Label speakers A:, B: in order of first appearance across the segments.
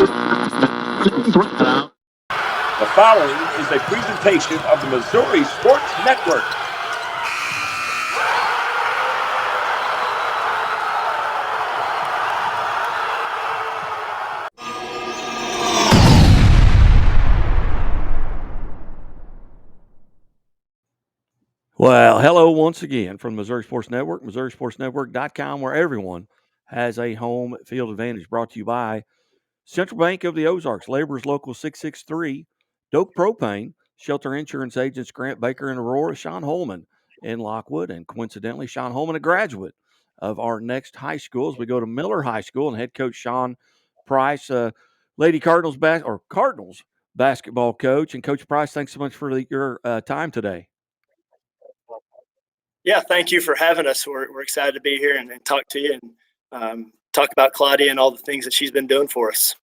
A: The following is a presentation of the Missouri Sports Network.
B: Well, hello once again from Missouri Sports Network, MissouriSportsNetwork.com, where everyone has a home field advantage. Brought to you by Central Bank of the Ozarks, Laborers Local 663, Doak Propane, Shelter Insurance Agents Grant Baker in Aurora, Sean Holman in Lockwood, and coincidentally, Sean Holman, a graduate of our next high school as we go to Miller High School, and head coach Sean Price, Lady Cardinals Cardinals basketball coach. And Coach Price, thanks so much for your time today.
C: Yeah, thank you for having us. We're excited to be here and talk to you and talk about Claudia and all the things that she's been doing for us.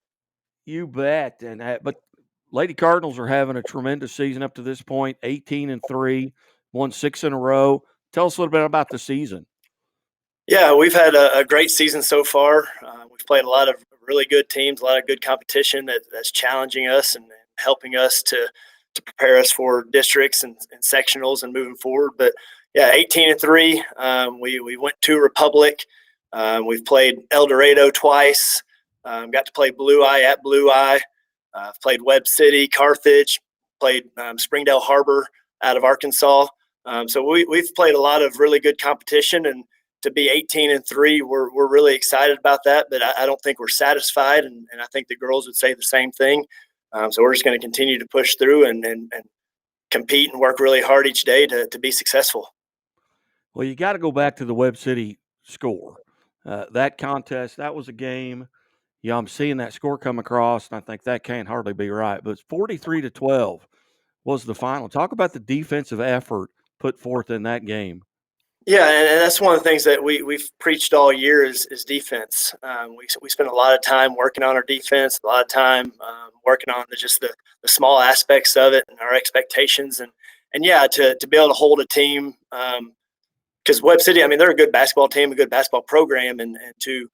B: You bet. But Lady Cardinals are having a tremendous season up to this point, 18-3, won 6 in a row. Tell us a little bit about the season.
C: Yeah, we've had a great season so far. We've played a lot of really good teams, a lot of good competition that's challenging us and helping us to prepare us for districts and sectionals and moving forward. But yeah, 18-3. We went to Republic. We've played El Dorado twice. Got to play Blue Eye at Blue Eye. Played Webb City, Carthage. Played Springdale Harbor out of Arkansas. So we've played a lot of really good competition, and to be 18-3, we're really excited about that. But I don't think we're satisfied, and I think the girls would say the same thing. So we're just going to continue to push through and compete and work really hard each day to be successful.
B: Well, you got to go back to the Webb City score. That contest, that was a game. Yeah, I'm seeing that score come across, and I think that can't hardly be right. But 43-12 was the final. Talk about the defensive effort put forth in that game.
C: Yeah, and that's one of the things that we've preached all year is defense. We spend a lot of time working on our defense, a lot of time working on the small aspects of it and our expectations. And yeah, to be able to hold a team, because Webb City, I mean, they're a good basketball team, a good basketball program, and to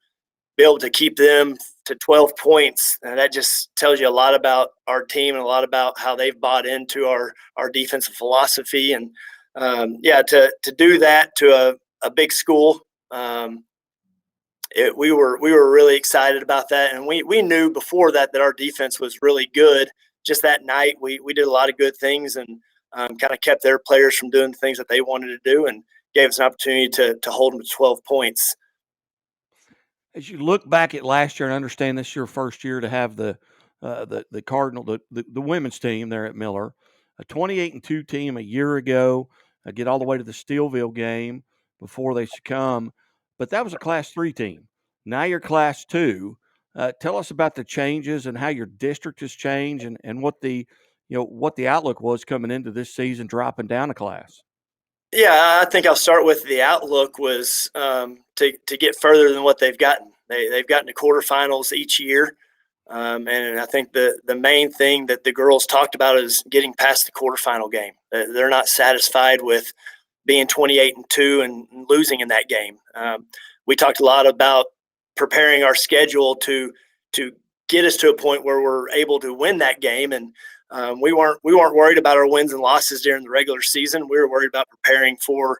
C: be able to keep them to 12 points, and that just tells you a lot about our team and a lot about how they've bought into our defensive philosophy. And to do that to a big school, we were really excited about that, and we knew before that our defense was really good. Just that night, we did a lot of good things and kind of kept their players from doing the things that they wanted to do, and gave us an opportunity to hold them to 12 points.
B: As you look back at last year and understand this is your first year to have the Cardinal, the women's team there at Miller, a 28-2 team a year ago, get all the way to the Steelville game before they succumb. But that was a Class 3 team. Now you're Class 2. Tell us about the changes and how your district has changed and what the outlook was coming into this season, dropping down a class.
C: Yeah, I think I'll start with the outlook was to get further than what they've gotten. They've gotten to quarterfinals each year. And I think the main thing that the girls talked about is getting past the quarterfinal game. They're not satisfied with being 28-2 and losing in that game. We talked a lot about preparing our schedule to get us to a point where we're able to win that game. And we weren't worried about our wins and losses during the regular season. We were worried about preparing for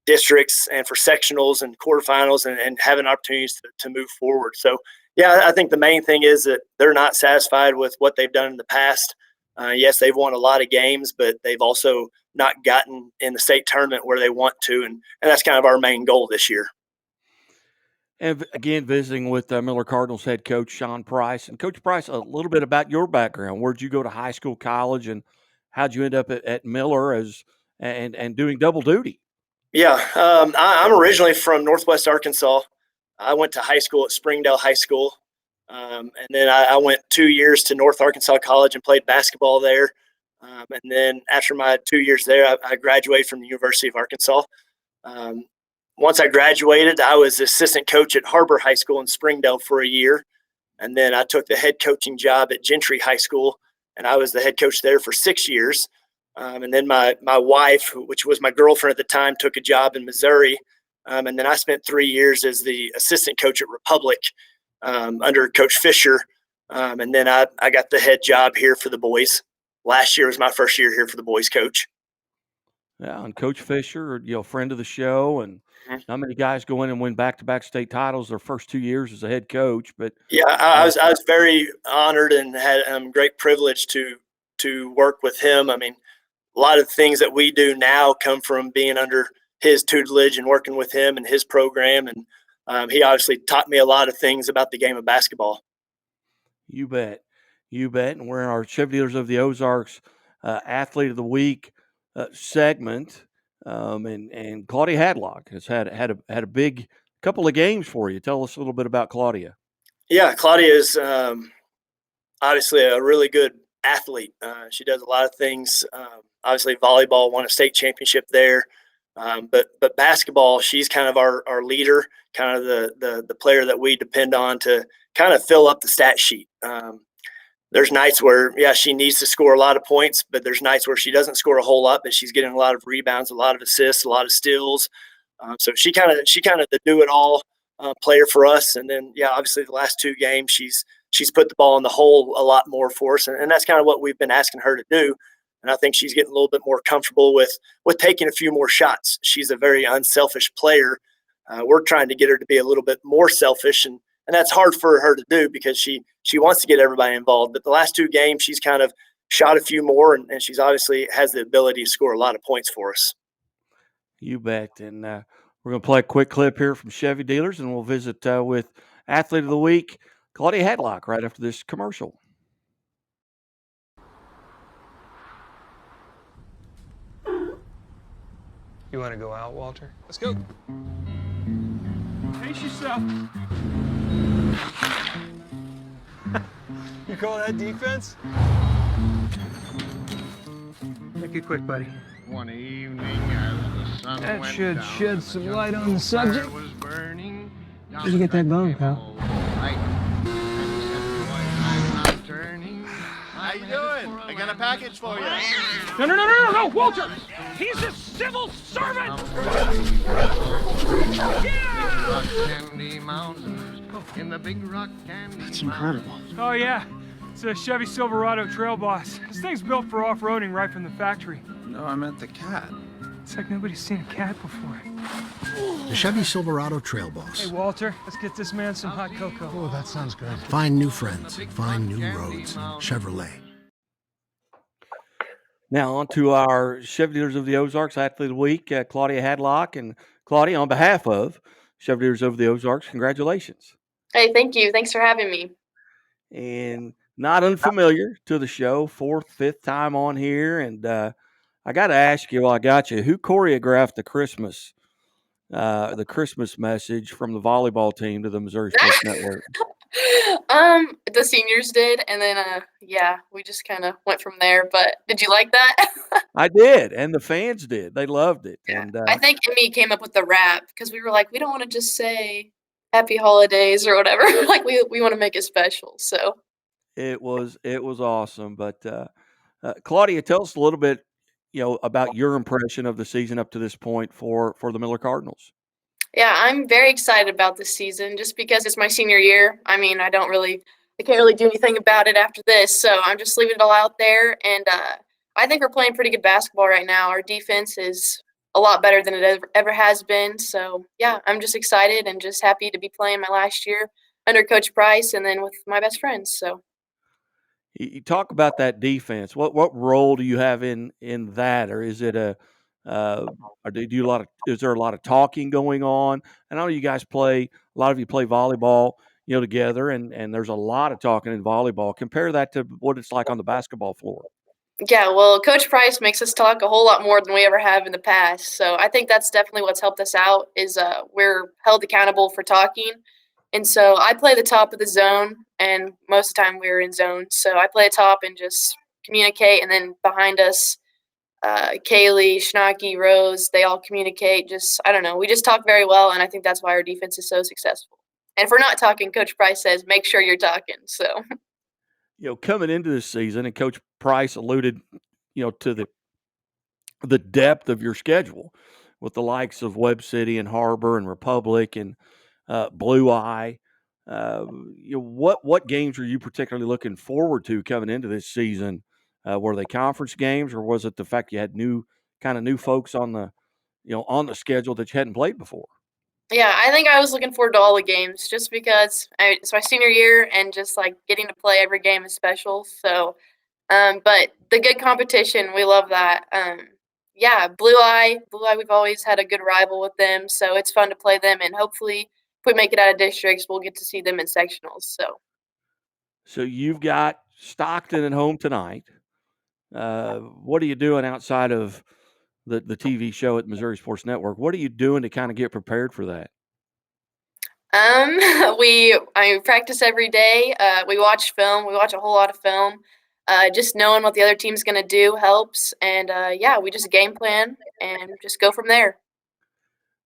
C: districts and for sectionals and quarterfinals and having opportunities to move forward. So, yeah, I think the main thing is that they're not satisfied with what they've done in the past. Yes, they've won a lot of games, but they've also not gotten in the state tournament where they want to, and that's kind of our main goal this year.
B: And again, visiting with Miller Cardinals head coach Sean Price. And Coach Price, a little bit about your background. Where'd you go to high school, college, and how'd you end up at Miller and doing double duty?
C: Yeah, I'm originally from Northwest Arkansas. I went to high school at Springdale High School, and then I went 2 years to North Arkansas College and played basketball there. And then after my 2 years there, I graduated from the University of Arkansas. Once I graduated, I was assistant coach at Harbor High School in Springdale for a year. And then I took the head coaching job at Gentry High School, and I was the head coach there for 6 years. And then my wife, which was my girlfriend at the time, took a job in Missouri. And then I spent 3 years as the assistant coach at Republic under Coach Fisher. And then I got the head job here for the boys. Last year was my first year here for the boys coach.
B: Yeah, and Coach Fisher, friend of the show, and not many guys go in and win back-to-back state titles their first 2 years as a head coach. But
C: yeah, I was very honored and had great privilege to work with him. I mean, a lot of the things that we do now come from being under his tutelage and working with him and his program. And he obviously taught me a lot of things about the game of basketball.
B: You bet. You bet. And we're in our Chevy Dealers of the Ozarks Athlete of the Week segment. And Claudia Hadlock has had a big couple of games for you. Tell us a little bit about Claudia.
C: Yeah, Claudia is obviously a really good athlete. She does a lot of things. Obviously, volleyball, won a state championship there. But basketball, she's kind of our leader, kind of the player that we depend on to kind of fill up the stat sheet. There's nights where, yeah, she needs to score a lot of points, but there's nights where she doesn't score a whole lot, but she's getting a lot of rebounds, a lot of assists, a lot of steals. So she kind of the do it all player for us. And then, yeah, obviously the last 2 games, she's put the ball in the hole a lot more for us, and that's kind of what we've been asking her to do. And I think she's getting a little bit more comfortable with taking a few more shots. She's a very unselfish player. We're trying to get her to be a little bit more selfish, and that's hard for her to do because she wants to get everybody involved. But the last 2 games, she's kind of shot a few more, and she's obviously has the ability to score a lot of points for us.
B: You bet. And we're going to play a quick clip here from Chevy Dealers, and we'll visit with Athlete of the Week, Claudia Hadlock, right after this commercial.
D: You want to go out, Walter? Let's go.
E: Pace yourself.
D: You call that defense?
E: Make it quick, buddy.
F: One evening as the sun
E: That
F: went
E: should
F: down,
E: shed
F: the
E: some
F: jungle
E: light on the
F: fire
E: subject.
F: was burning.
E: Where'd you get that bone, pal?
F: How you doing? I got a package for you.
E: No, Walter! He's a civil servant!
F: That's incredible.
E: Oh, yeah. It's a Chevy Silverado Trail Boss. This thing's built for off-roading right from the factory.
G: No, I meant the cat.
E: It's like nobody's seen a cat before.
H: The Chevy Silverado Trail Boss.
E: Hey, Walter, let's get this man some hot cocoa.
H: Oh, that sounds good. Find new friends, find new roads. Chevrolet.
B: Now on to our Chevy Dealers of the Ozarks Athlete of the Week, Claudia Hadlock. And Claudia, on behalf of Chevy Dealers of the Ozarks, congratulations.
I: Hey, thank you. Thanks for having me.
B: And not unfamiliar to the show, 4th, 5th time on here. And I got to ask you while I got you, who choreographed the Christmas message from the volleyball team to the Missouri Sports Network?
I: The seniors did, and then yeah, we just kind of went from there. But did you like that?
B: I did, and the fans did. They loved it.
I: Yeah.
B: And
I: I think Emmy came up with the rap because we were like, we don't want to just say Happy Holidays or whatever. Like we want to make it special. So
B: it was awesome. But Claudia, tell us a little bit, about your impression of the season up to this point for the Miller Cardinals.
I: yeah, I'm very excited about this season just because it's my senior year. I mean, I can't really do anything about it after this, so I'm just leaving it all out there. And I think we're playing pretty good basketball right now. Our defense is a lot better than it ever has been. So yeah, I'm just excited and just happy to be playing my last year under Coach Price and then with my best friends. So
B: You talk about that defense. What role do you have in that, or is it or do you is there a lot of talking going on? I know you guys a lot of you play volleyball, together, and there's a lot of talking in volleyball. Compare that to what it's like on the basketball floor.
I: yeah, well, Coach Price makes us talk a whole lot more than we ever have in the past. So I think that's definitely what's helped us out is we're held accountable for talking. And so I play the top of the zone, and most of the time we're in zone. So I play the top and just communicate, and then behind us, Kaylee, Schnocky, Rose, they all communicate. I don't know. We just talk very well, and I think that's why our defense is so successful. And if we're not talking, Coach Price says, make sure you're talking. So,
B: Coming into this season, and Coach Price alluded, to the depth of your schedule with the likes of Webb City and Harbor and Republic and Blue Eye. What games are you particularly looking forward to coming into this season? Were they conference games, or was it the fact you had new folks on the schedule that you hadn't played before?
I: Yeah, I think I was looking forward to all the games just because it's my senior year and just like getting to play every game is special. So, but the good competition, we love that. Yeah, Blue Eye, we've always had a good rival with them, so it's fun to play them. And hopefully, if we make it out of districts, we'll get to see them in sectionals.
B: So you've got Stockton at home tonight. What are you doing outside of the TV show at Missouri Sports Network? What are you doing to kind of get prepared for that?
I: We practice every day. We watch film. We watch a whole lot of film. Just knowing what the other team's gonna do helps, and yeah, we just game plan and just go from there.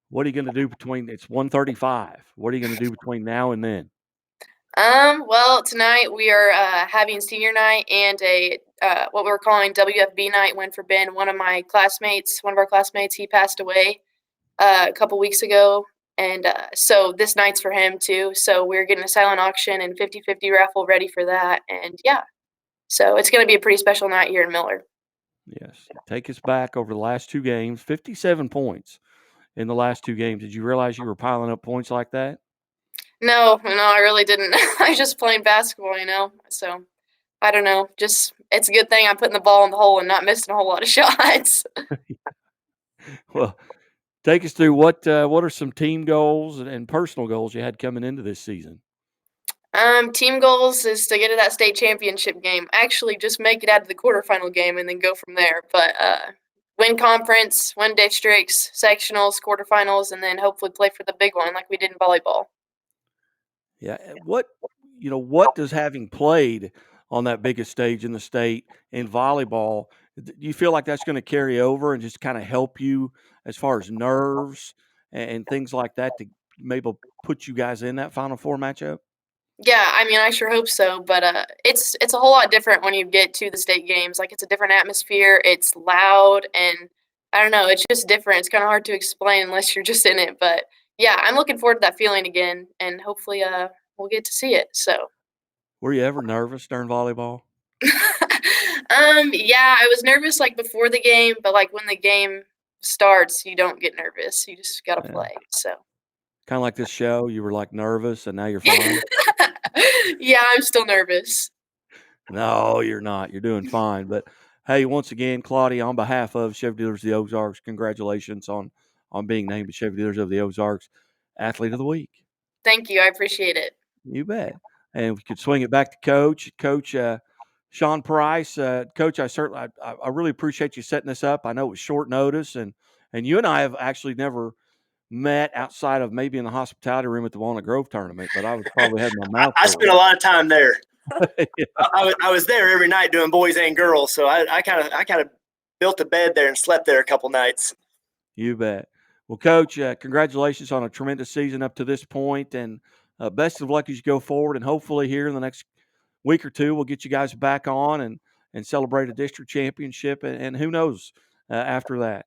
B: What are you going to do it's 1:35? What are you going to do between now and then?
I: Well, tonight we are having senior night and a what we're calling WFB night. Win for Ben. One of our classmates, he passed away a couple weeks ago. And so this night's for him too. So we're getting a silent auction and 50-50 raffle ready for that. And yeah, so it's going to be a pretty special night here in Miller.
B: Yes. Take us back over the last two games, 57 points in the last two games. Did you realize you were piling up points like that?
I: No, I really didn't. I was just playing basketball, So I don't know. Just it's a good thing I'm putting the ball in the hole and not missing a whole lot of shots.
B: Well, take us through what are some team goals and personal goals you had coming into this season?
I: Team goals is to get to that state championship game. Actually, just make it out of the quarterfinal game and then go from there. But win conference, win districts, sectionals, quarterfinals, and then hopefully play for the big one like we did in volleyball.
B: Yeah. What does having played on that biggest stage in the state in volleyball, do you feel like that's going to carry over and just kind of help you as far as nerves and things like that to maybe put you guys in that Final Four matchup?
I: Yeah, I sure hope so. But it's a whole lot different when you get to the state games. Like it's a different atmosphere. It's loud, and I don't know. It's just different. It's kind of hard to explain unless you're just in it. But yeah, I'm looking forward to that feeling again, and hopefully, we'll get to see it. So.
B: Were you ever nervous during volleyball?
I: Yeah, I was nervous like before the game, but like when the game starts, you don't get nervous. You just gotta play. So.
B: Kind of like this show, you were like nervous and now you're fine.
I: Yeah, I'm still nervous.
B: No, you're not. You're doing fine. But hey, once again, Claudia, on behalf of Chevy Dealers of the Ozarks, congratulations on being named the Chevy Dealers of the Ozarks Athlete of the Week.
I: Thank you. I appreciate it.
B: You bet. And we could swing it back to Coach Sean Price. Coach, I really appreciate you setting this up. I know it was short notice, and you and I have actually never met outside of maybe in the hospitality room at the Walnut Grove tournament, but I was probably had my mouth.
C: I spent a lot of time there.
B: Yeah.
C: I was there every night doing boys and girls, so I kind of built a bed there and slept there a couple nights.
B: You bet. Well, Coach, congratulations on a tremendous season up to this point, and best of luck as you go forward. And hopefully, here in the next week or two, we'll get you guys back on and celebrate a district championship, and who knows after that.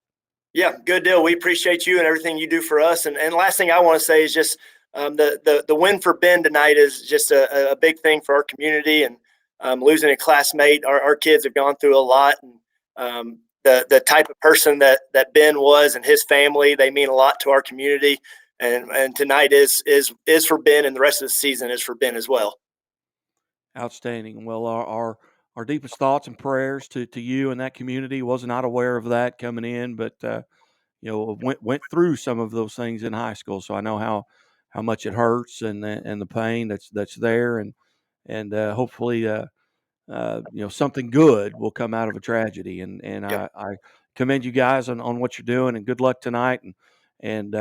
B: Yeah,
C: good deal. We appreciate you and everything you do for us. And last thing I want to say is just the win for Ben tonight is just a big thing for our community. And losing a classmate, our kids have gone through a lot. And the type of person that Ben was and his family, they mean a lot to our community. And tonight is for Ben, and the rest of the season is for Ben as well.
B: Outstanding. Well, our deepest thoughts and prayers to you and that community. Was not aware of that coming in, but went through some of those things in high school, so I know how much it hurts and the pain that's there, and hopefully something good will come out of a tragedy. And yep. I commend you guys on what you're doing, and good luck tonight. And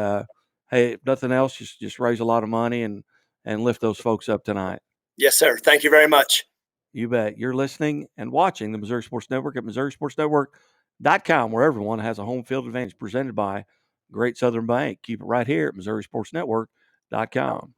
B: hey, if nothing else, just raise a lot of money and lift those folks up tonight.
C: Yes, sir. Thank you very much.
B: You bet. You're listening and watching the Missouri Sports Network at MissouriSportsNetwork.com, where everyone has a home field advantage, presented by Great Southern Bank. Keep it right here at MissouriSportsNetwork.com.